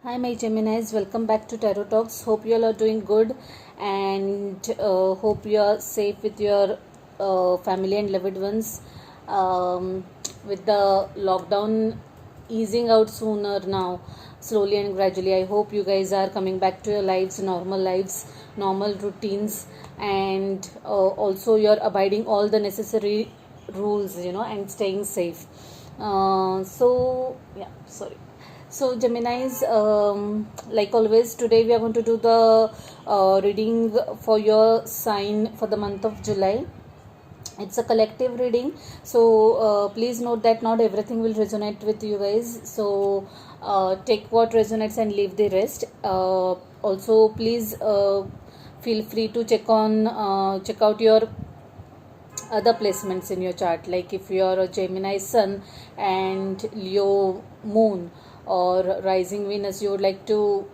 Hi, my Geminis. Welcome back to Tarot Talks. Hope you all are doing good and hope you are safe with your family and loved ones. With the lockdown easing out sooner now, slowly and gradually, I hope you guys are coming back to your lives, normal routines, and also you're abiding all the necessary rules, and staying safe. So, Geminis, like always, today we are going to do the reading for your sign for the month of July. It's a collective reading, so please note that not everything will resonate with you guys. So, take what resonates and leave the rest. Also, please feel free to check out your other placements in your chart, like if you are a Gemini sun and Leo moon or rising Venus, you would like to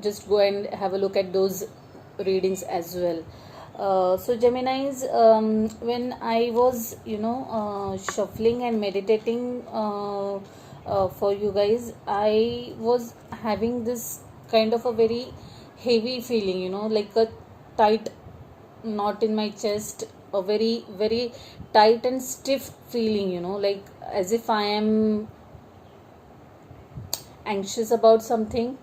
just go and have a look at those readings as well. So Geminis, when I was shuffling and meditating for you guys, I was having this kind of a very heavy feeling, like a tight knot in my chest, a very very tight and stiff feeling, like as if I am anxious about something.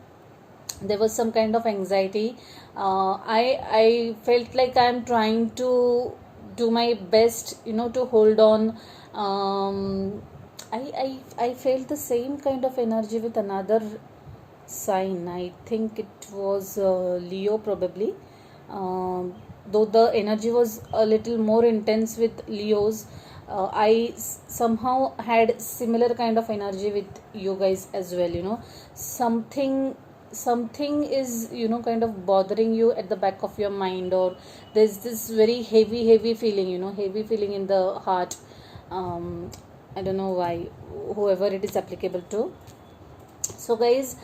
There was some kind of anxiety. I felt like I'm trying to do my best, to hold on. I felt the same kind of energy with another sign. I think it was Leo probably. Though the energy was a little more intense with Leos, I somehow had similar kind of energy with you guys as well. Something is, kind of bothering you at the back of your mind, or there's this very heavy feeling, heavy feeling in the heart. I don't know why, whoever it is applicable to. So guys,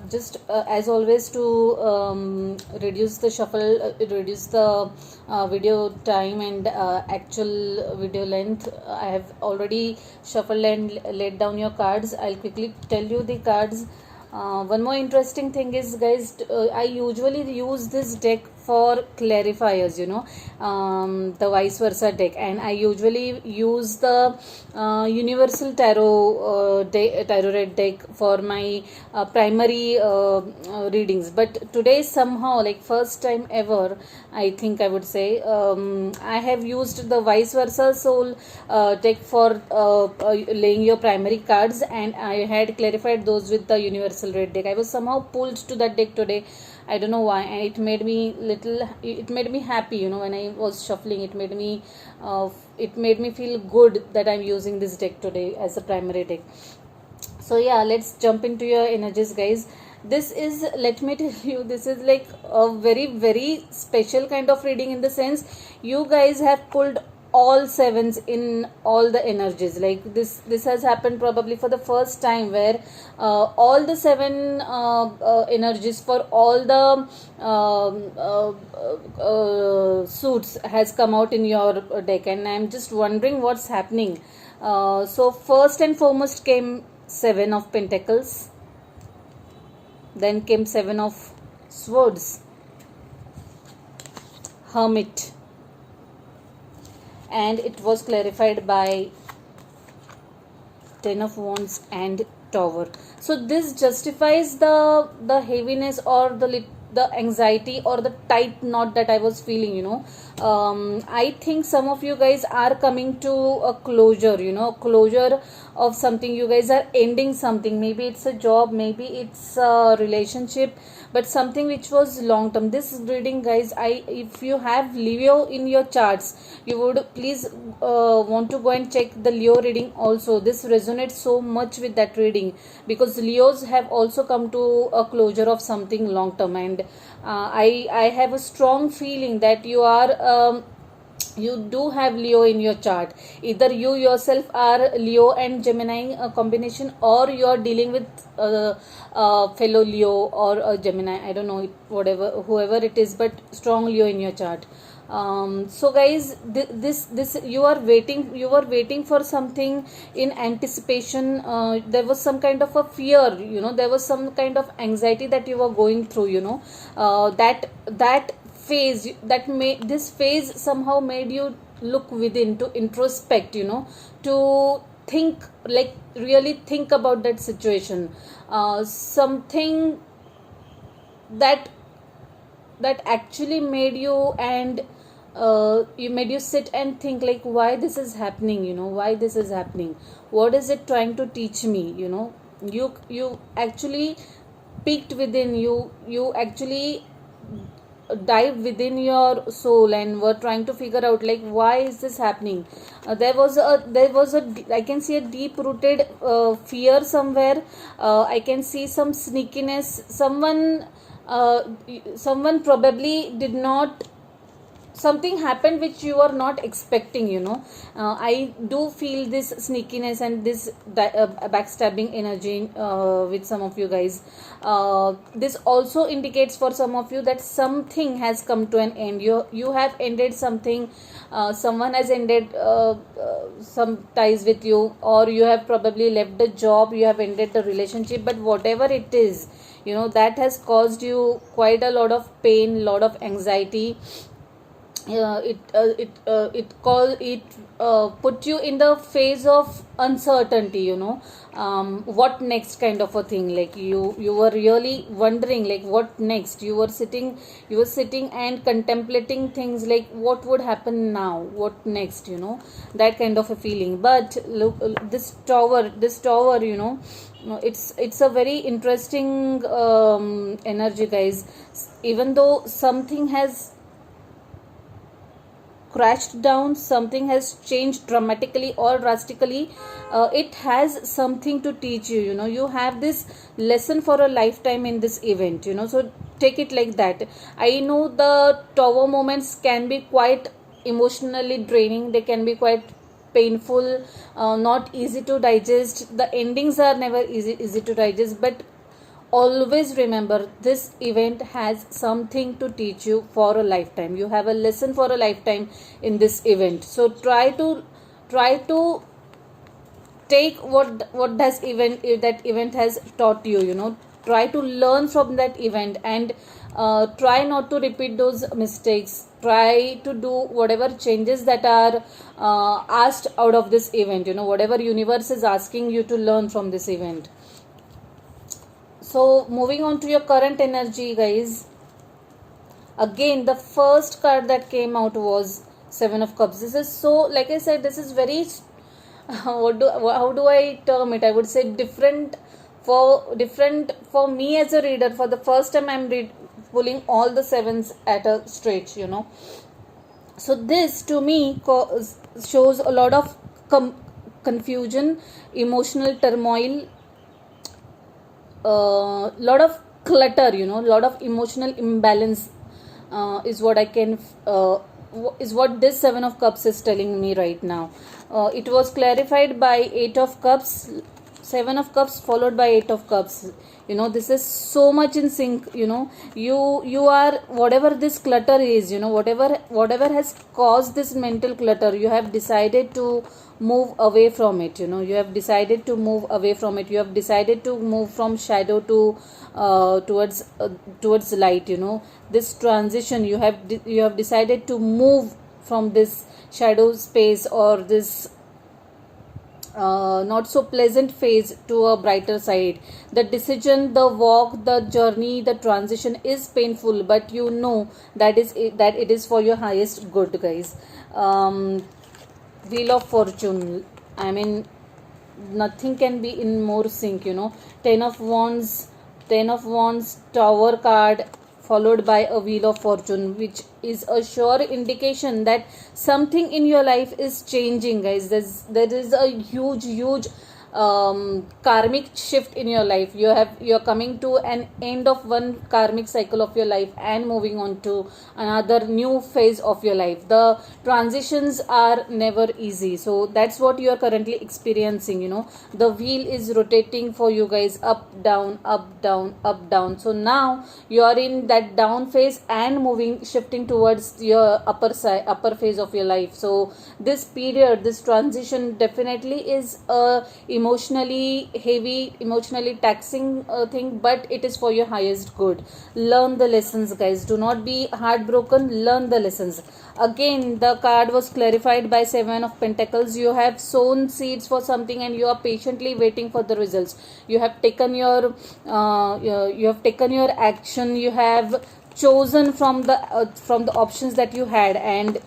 just as always, to reduce the shuffle, reduce the video time and actual video length, I have already shuffled and laid down your cards. I'll quickly tell you the cards. One more interesting thing is, guys, I usually use this deck for clarifiers, the vice versa deck, and I usually use the universal tarot red deck for my primary readings. But today somehow, like first time ever, I think I would say, I have used the vice versa soul deck for laying your primary cards, and I had clarified those with the universal red deck. I was somehow pulled to that deck today. I don't know why, and it made me happy, when I was shuffling. It made me feel good that I'm using this deck today as a primary deck. So yeah, let's jump into your energies, guys. This is, let me tell you, this is like a very very special kind of reading, in the sense you guys have pulled all sevens in all the energies. Like this has happened probably for the first time, where all the seven energies for all the suits has come out in your deck, and I'm just wondering what's happening. So first and foremost came Seven of Pentacles, then came Seven of Swords, Hermit, and it was clarified by Ten of Wands and Tower. So this justifies the heaviness, or the anxiety, or the tight knot that I was feeling. I think some of you guys are coming to a closure. Closure of something. You guys are ending something. Maybe it's a job, maybe it's a relationship, but something which was long term. This reading, guys, if you have Leo in your charts, you would please want to go and check the Leo reading also. This resonates so much with that reading, because Leos have also come to a closure of something long term, and I have a strong feeling that you do have Leo in your chart. Either you yourself are Leo and Gemini combination, or you are dealing with fellow Leo or Gemini. I don't know, whoever it is, but strong Leo in your chart. So guys, this you were waiting for something in anticipation. There was some kind of a fear, there was some kind of anxiety that you were going through, that phase that made this phase somehow made you look within, to introspect, to think, like really think about that situation, something that actually made you, and you made you sit and think, like, why this is happening, why this is happening, what is it trying to teach me, you actually peeked within you, actually dive within your soul and were trying to figure out, like, why is this happening. There was a I can see a deep rooted fear somewhere. I can see some sneakiness. Someone probably did not, something happened which you are not expecting, I do feel this sneakiness and this backstabbing energy with some of you guys. This also indicates for some of you that something has come to an end. You have ended something. Someone has ended some ties with you, or you have probably left the job, you have ended the relationship, but whatever it is, that has caused you quite a lot of pain, lot of anxiety. It put you in the phase of uncertainty, what next kind of a thing, like you were really wondering, like, what next. You were sitting and contemplating things, like what would happen now, what next, that kind of a feeling. But look, this tower, it's a very interesting energy, guys. Even though something has crashed down, something has changed dramatically or drastically, it has something to teach you. You have this lesson for a lifetime in this event, so take it like that. I know the tower moments can be quite emotionally draining, they can be quite painful, not easy to digest. The endings are never easy to digest, but always remember, this event has something to teach you for a lifetime. You have a lesson for a lifetime in this event, so try to take what does event that event has taught you. Try to learn from that event, and try not to repeat those mistakes. Try to do whatever changes that are asked out of this event, whatever universe is asking you to learn from this event. So moving on to your current energy, guys. Again, the first card that came out was Seven of Cups. This is so, like I said, this is very how do I term it? I would say different for me as a reader. For the first time, I'm pulling all the sevens at a stretch. So this to me shows a lot of confusion, emotional turmoil, lot of clutter, lot of emotional imbalance, is what I can is what this Seven of Cups is telling me right now. It was clarified by Eight of Cups, Seven of Cups followed by Eight of Cups. This is so much in sync. You are, whatever this clutter is, whatever has caused this mental clutter, you have decided to move away from it. You have decided to move away from it. You have decided to move from shadow to towards light. This transition, you have decided to move from this shadow space, or this not so pleasant phase, to a brighter side. The decision, the walk, the journey, the transition is painful, but that it is for your highest good, guys. Wheel of Fortune, I mean, nothing can be in more sync. Ten of Wands, Tower card, followed by a Wheel of Fortune, which is a sure indication that something in your life is changing, guys. There is a huge karmic shift in your life. You're coming to an end of one karmic cycle of your life and moving on to another new phase of your life. The transitions are never easy, so that's what you are currently experiencing. The wheel is rotating for you guys, up down, up down, up down. So now you are in that down phase and shifting towards your upper phase of your life. So this period, this transition definitely is a emotionally heavy, emotionally taxing thing, but it is for your highest good. Learn the lessons, guys. Do not be heartbroken. Learn the lessons. Again, the card was clarified by Seven of Pentacles. You have sown seeds for something and you are patiently waiting for the results. You have taken your action. You have chosen from the options that you had, and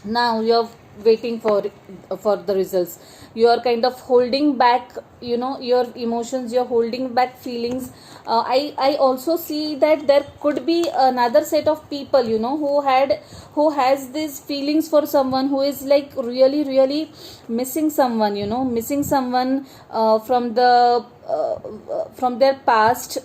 now you're waiting for the results. You are kind of holding back, your emotions. You're holding back feelings. I also see that there could be another set of people, who has these feelings for someone, who is like really really missing someone, missing someone from their past.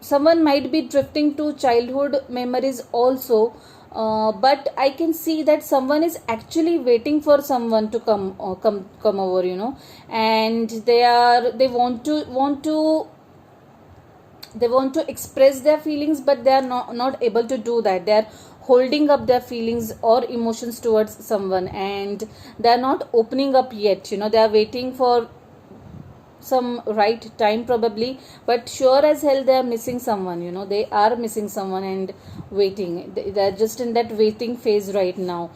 Someone might be drifting to childhood memories also, but I can see that someone is actually waiting for someone to come over, and they want to express their feelings, but they are not able to do that. They are holding up their feelings or emotions towards someone, and they are not opening up yet. They are waiting for some right time probably, but sure as hell they are missing someone. They are missing someone and waiting. They are just in that waiting phase right now.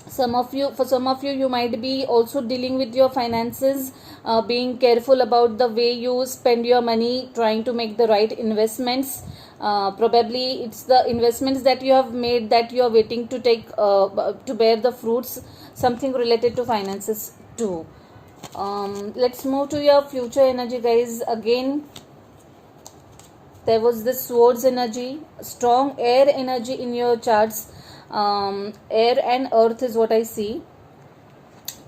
For some of you, you might be also dealing with your finances, being careful about the way you spend your money, trying to make the right investments. Probably it's the investments that you have made that you are waiting to to bear the fruits. Something related to finances too. Let's move to your future energy, guys. Again, there was this swords energy, strong air energy in your charts. Air and earth is what I see,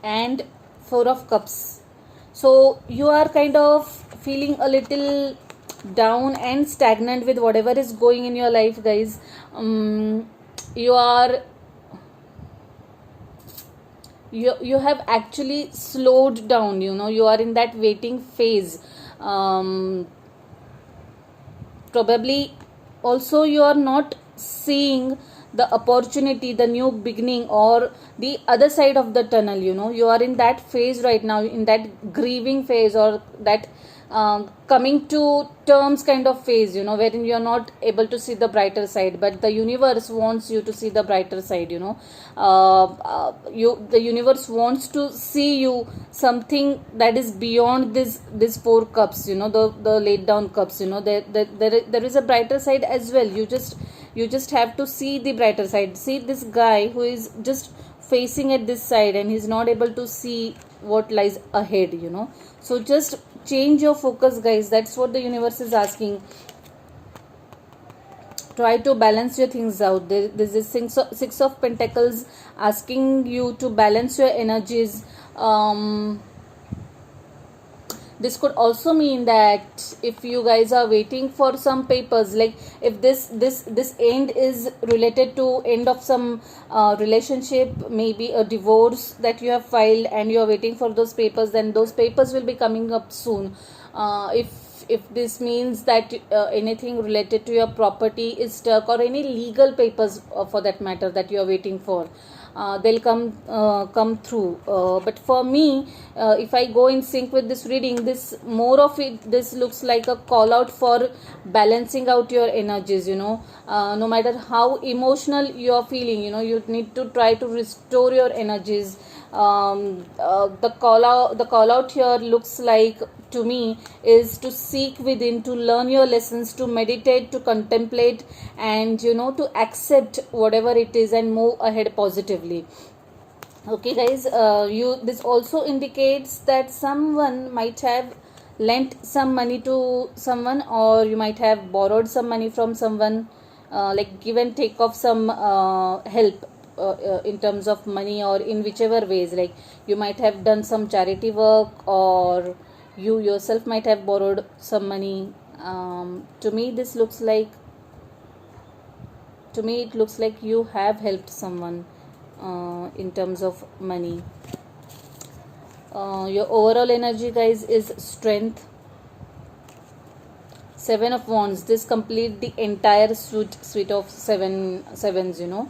and Four of Cups. So you are kind of feeling a little down and stagnant with whatever is going in your life, guys. You have actually slowed down. You are in that waiting phase. Probably also you are not seeing the opportunity, the new beginning, or the other side of the tunnel. You are in that phase right now, in that grieving phase, or that coming to terms kind of phase, wherein you are not able to see the brighter side, but the universe wants you to see the brighter side. The universe wants to see you something that is beyond this Four Cups, the laid down cups. There is a brighter side as well. You just have to see the brighter side. See this guy who is just facing at this side and he's not able to see what lies ahead. So just change your focus, guys. That's what the universe is asking. Try to balance your things out. This is Six of Pentacles asking you to balance your energies. This could also mean that if you guys are waiting for some papers, like if this end is related to end of some relationship, maybe a divorce that you have filed and you are waiting for those papers, then those papers will be coming up soon. If this means that anything related to your property is stuck, or any legal papers for that matter that you are waiting for, they'll come through. But for me, if I go in sync with this reading, this looks like a call out for balancing out your energies. No matter how emotional you are feeling, you need to try to restore your energies. The call out here looks like, to me, is to seek within, to learn your lessons, to meditate, to contemplate, and to accept whatever it is and move ahead positively. Okay, guys, this also indicates that someone might have lent some money to someone, or you might have borrowed some money from someone, like give and take of some help. in terms of money, or in whichever ways, like you might have done some charity work, or you yourself might have borrowed some money. To me this looks like, to me it looks like you have helped someone in terms of money. Your overall energy, guys, is strength. Seven of Wands. This complete the entire suite of sevens, you know.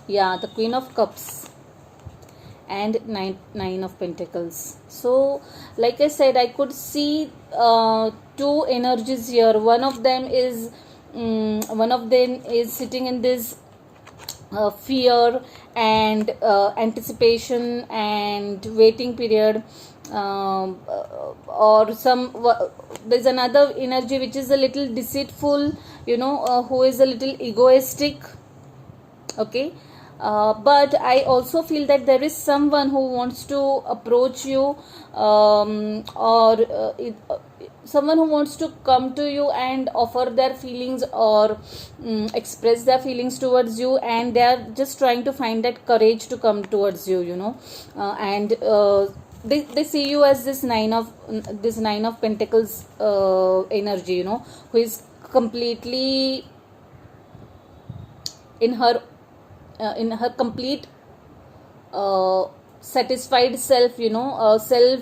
Yeah, the Queen of Cups and nine of Pentacles. So like I said, I could see two energies here. One of them is sitting in this fear and anticipation and waiting period, or there's another energy which is a little deceitful, you know, who is a little egoistic. Okay. But I also feel that there is someone who wants to approach you, or someone who wants to come to you and offer their feelings, or express their feelings towards you, and they are just trying to find that courage to come towards you, you know. And they see you as this nine of Pentacles energy, you know, who is completely in her complete satisfied self, you know, self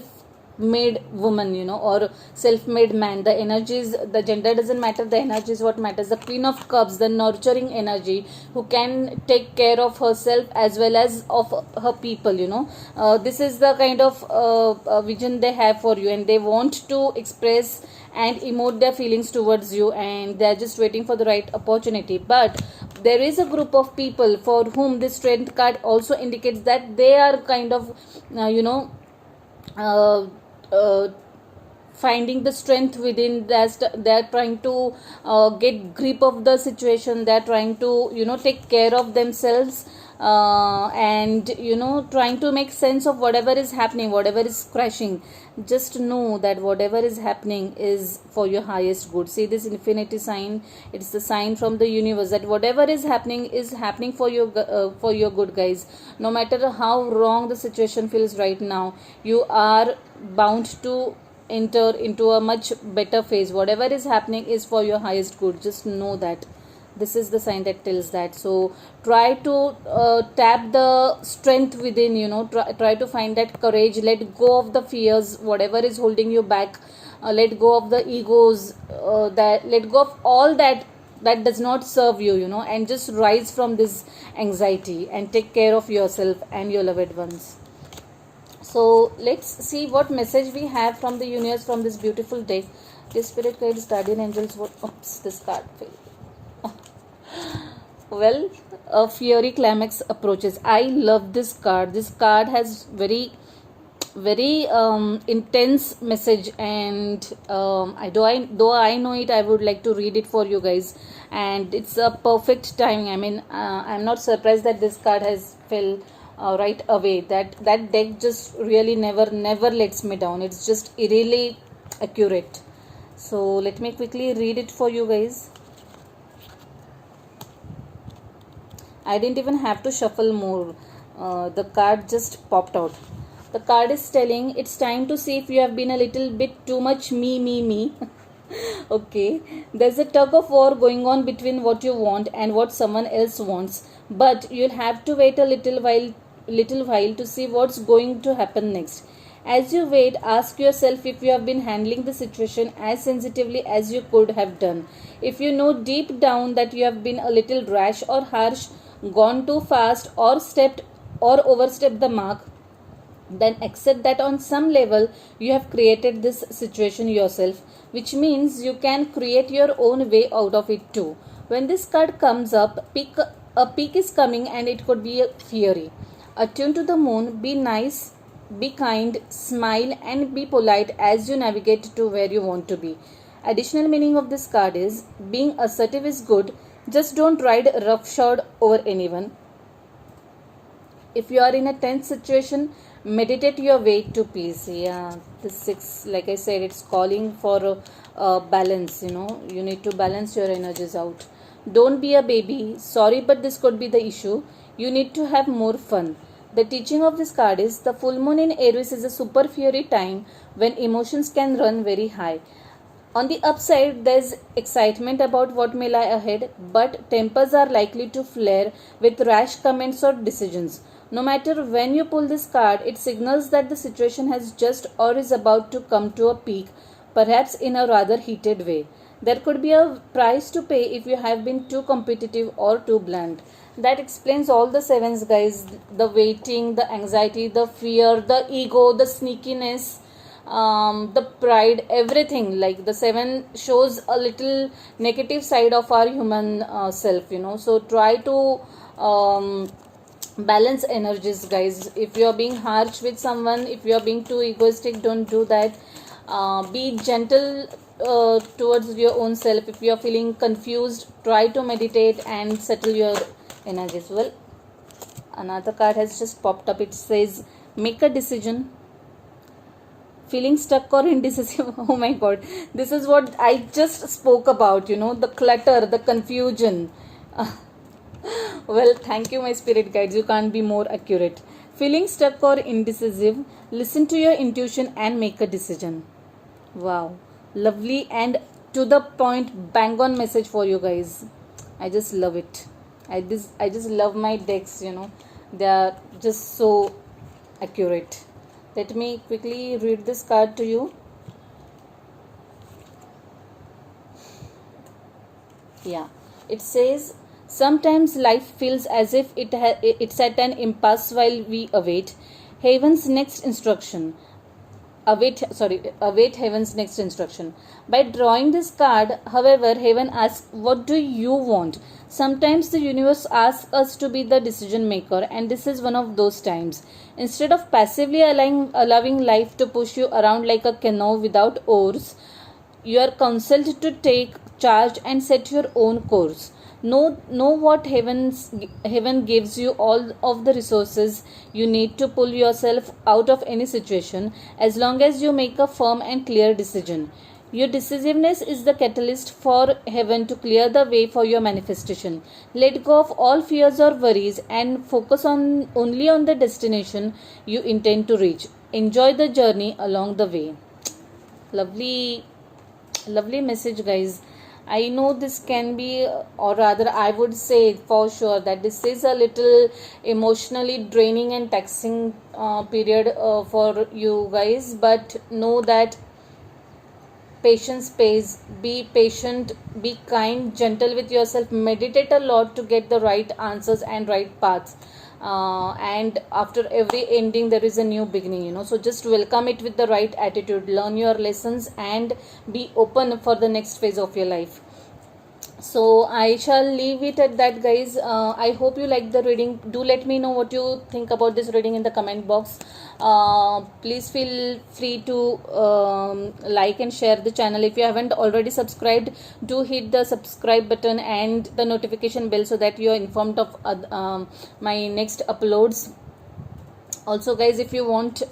made woman, you know, or self made man. The energies, the gender doesn't matter, the energy is what matters. The Queen of Cups, the nurturing energy, who can take care of herself as well as of her people, you know. This is the kind of vision they have for you, and they want to express and emote their feelings towards you, and they're just waiting for the right opportunity. But there is a group of people for whom this Strength card also indicates that they are kind of you know, uh, uh, finding the strength within. They're trying to get grip of the situation. They're trying to, you know, take care of themselves, and, you know, trying to make sense of whatever is happening, whatever is crashing. Just know that whatever is happening is for your highest good. See this infinity sign, it's the sign from the universe that whatever is happening for your good, guys. No matter how wrong the situation feels right now, you are bound to enter into a much better phase. Whatever is happening is for your highest good. Just know that. This is the sign that tells that. So try to tap the strength within, you know. Try to find that courage. Let go of the fears, whatever is holding you back. Let go of the egos, that let go of all that does not serve you, you know, and just rise from this anxiety and take care of yourself and your loved ones. So let's see what message we have from the universe from this beautiful deck. The spirit guides, guardian angels. What? Oops, this card failed. Well, a fiery climax approaches. I love this card. This card has very intense message, and though I know it, I would like to read it for you guys. And it's a perfect timing. I mean, I'm not surprised that this card has fell right away. That deck just really never lets me down. It's just eerily accurate. So let me quickly read it for you guys. I didn't even have to shuffle more. The card just popped out. The card is telling it's time to see if you have been a little bit too much me. Okay, there's a tug of war going on between what you want and what someone else wants, but you'll have to wait a little while to see what's going to happen next. As you wait, ask yourself if you have been handling the situation as sensitively as you could have done. If you know deep down that you have been a little rash or harsh, gone too fast, or overstepped the mark, then accept that on some level you have created this situation yourself, which means you can create your own way out of it too. When this card comes up, a peak is coming, and it could be fiery. Attune to the moon, be nice, be kind, smile, and be polite as you navigate to where you want to be. Additional meaning of this card is being assertive is good, just don't ride roughshod over anyone. If you are in a tense situation, meditate your way to peace. Yeah, this 6, like I said, it's calling for balance, you know. You need to balance your energies out. Don't be a baby. Sorry, but this could be the issue. You need to have more fun. The teaching of this card is the full moon in Aries is a super fury time when emotions can run very high. On the upside, there's excitement about what may lie ahead, but tempers are likely to flare with rash comments or decisions. No matter when you pull this card, it signals that the situation has just or is about to come to a peak, perhaps in a rather heated way. There could be a price to pay if you have been too competitive or too blunt. That explains all the sevens, guys. The waiting, the anxiety, the fear, the ego, the sneakiness, the pride, everything. Like the seven shows a little negative side of our human self. So try to balance energies, guys. If you are being harsh with someone, if you are being too egoistic, don't do that. Be gentle towards your own self. If you are feeling confused, try to meditate and settle your energies. Well, another card has just popped up. It says make a decision. Feeling stuck or indecisive. Oh my god, this is what I just spoke about, the clutter, the confusion. Well, thank you, my spirit guides. You can't be more accurate. Feeling stuck or indecisive, listen to your intuition and make a decision. Wow, lovely and to the point, bang on message for you guys. I just love it. I just love my decks. They are just so accurate. Let me quickly read this card to you. Yeah, it says sometimes life feels as if it's at an impasse while we await heaven's next instruction. Await heaven's next instruction. By drawing this card, however, heaven asks, what do you want? Sometimes the universe asks us to be the decision maker, and this is one of those times. Instead of passively allowing life to push you around like a canoe without oars, you are counseled to take charge and set your own course. Know what heaven gives you all of the resources you need to pull yourself out of any situation, as long as you make a firm and clear decision. Your decisiveness is the catalyst for heaven to clear the way for your manifestation. Let go of all fears or worries and focus only on the destination you intend to reach. Enjoy the journey along the way. Lovely message, guys. I know this can be, or rather I would say for sure that this is a little emotionally draining and taxing period for you guys, but know that patience pays. Be patient, be kind, gentle with yourself, meditate a lot to get the right answers and right paths. And after every ending there is a new beginning. So just welcome it with the right attitude, learn your lessons and be open for the next phase of your life. So I shall leave it at that, guys. I hope you like the reading. Do let me know what you think about this reading in the comment box. Please feel free to like and share the channel. If you haven't already subscribed, do hit the subscribe button and the notification bell so that you are informed of my next uploads. Also, guys, if you want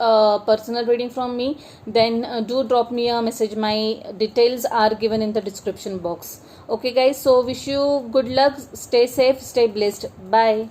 personal reading from me, then do drop me a message. My details are given in the description box. Okay, guys, so wish you good luck. Stay safe, stay blessed. Bye.